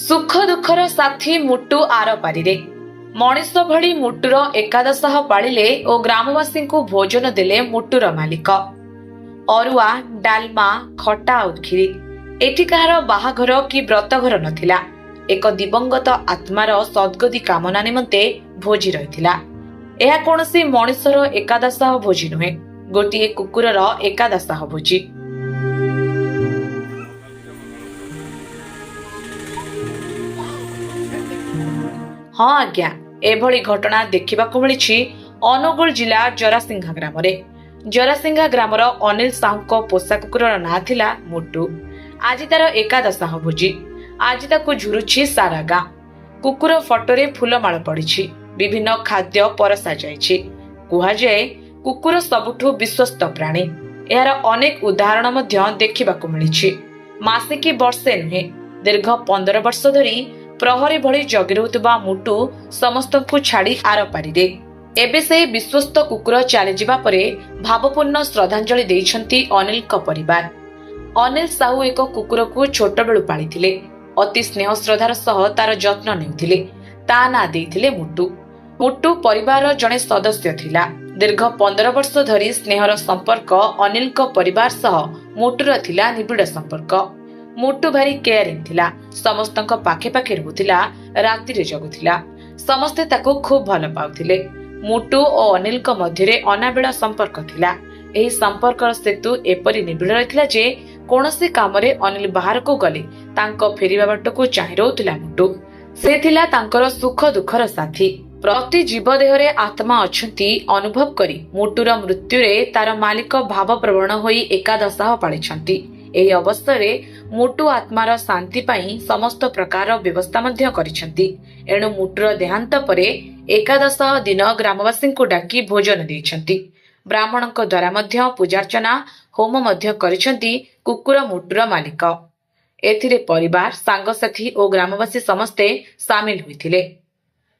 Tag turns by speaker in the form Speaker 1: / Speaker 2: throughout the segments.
Speaker 1: सुख दुखर साथी मुटु आर पारिरे मनीष भली मुटुर एकादश पालिले और ग्रामवासी को भोजन देले मुटुर मालिक। अरुआ डालमा खटा और खीरी एठी कहार बाहाघर कि व्रतघर नथिला। एक दिवंगत आत्मार सद्गति कामना निमंते भोजी रहिथिला। एहा कोनोसी मनीषर एकादश भोजी नुहे, गोटिए कुकुरर एकादश भोजी। हाँ आज्ञा, एभली घटना देखिबाकु मिलिछि अनुगुल जिला जरासिंघा ग्राम रे। जरासिंघा ग्रामर अनिल साहू पोषा कुकुरर ना थिला मुटु। आज तार एकादश भोजी। आज ताकु झुरुछि सारा गाँ। कुकुर फटोरे फूलमाळ पड़िछि, विभिन्न खाद्य परसा जाइछि। कुहाଯାଏ कुकुर सबुठु विश्वस्त प्राणी। यार अनेक उदाहरण मध्य देखिबाकु मिलिछि। मासे कि वर्षे नुहे, दीर्घ 15 वर्ष धरी प्रहरी भली जगी रहुतबा मुटु समस्तଙ୍କୁ छाड़ी आर पारिरे। एबे से विश्वस्त कुकुर चली जिबा परे भावपूर्ण श्रद्धांजलि देइछंती अनिल का परिवार। अनिल साहू एक कुकुर को छोट बेलु पालिथिले। अति स्नेह श्रद्धार सह तार जत्न नेउथिले। ता ना देइथिले मुटु। मुटु परिवार जणे सदस्य थिला। दीर्घ 15 वर्ष धरी स्नेहर संपर्क अनिल का परिवार सह मुटुर थिला निबिड़ संपर्क। मुटु भारी केयरिंग थिला। समस्तक पाखे पाखे रहुथिला, राति रे जगुथिला। समस्ते ताको खूब भल पाउथिले। मुटु और अनिल का मध्यरे अनाबिल संपर्क थिला। एही संपर्कर सेतु एपरि निबिड़ रहिथिला जे कोनोसी कामरे अनिल बाहर को गले तांको फेरिबा बाटको चाहि रहुथिला मुटु। से थिला तांकर सुख दुखर साथी। प्रति जीव देहरे आत्मा अछंती अनुभव करी मुटुर मृत्यु रे तार मालिक भाव प्रवण होई एकादश पालिछंती। एही अवसर मुटु आत्मार शांति पाई समस्त प्रकार व्यवस्था मध्य करिसंती। एणु मुटुर देहांत परे एकादश दिन ग्रामवासी को डाकी भोजन देइछंती। ब्राह्मणक द्वारा मध्य पूजार्चना होम मध्य करिसंती कुकुर मुटुर मालिक। एथिरे परिवार सांगसाथी और ग्रामवासी समस्ते सामिल होइथिले।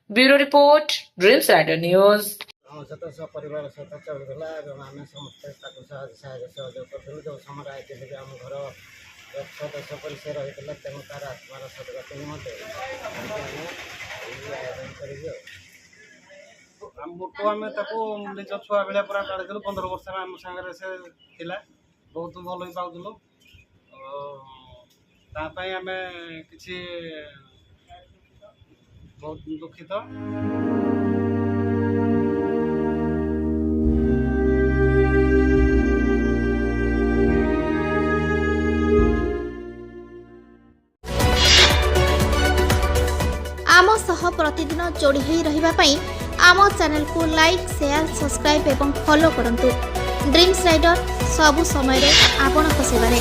Speaker 1: Bureau report, Dreams Rider News.
Speaker 2: परिवार सहित चलुला आम समस्ते सहयोग करूँ। जो समय आए आम घर सदस्य परिचय रही है, तेणु तार आत्मार सदगति निमंते आयोजन कर मुटु आम निज छुआ भाया पूरा पाड़ी 15 वर्ष आम सागर से बहुत भल ही पाऊलु। आम कि बहुत दुखित।
Speaker 3: आम सह प्रतिदिन जोड़ी होई रहिबा पई आम चैनल को लाइक, शेयर, सब्सक्राइब एवं फॉलो करंतु। ड्रीम्स राइडर सबु समय रे आपन को सेवा रे।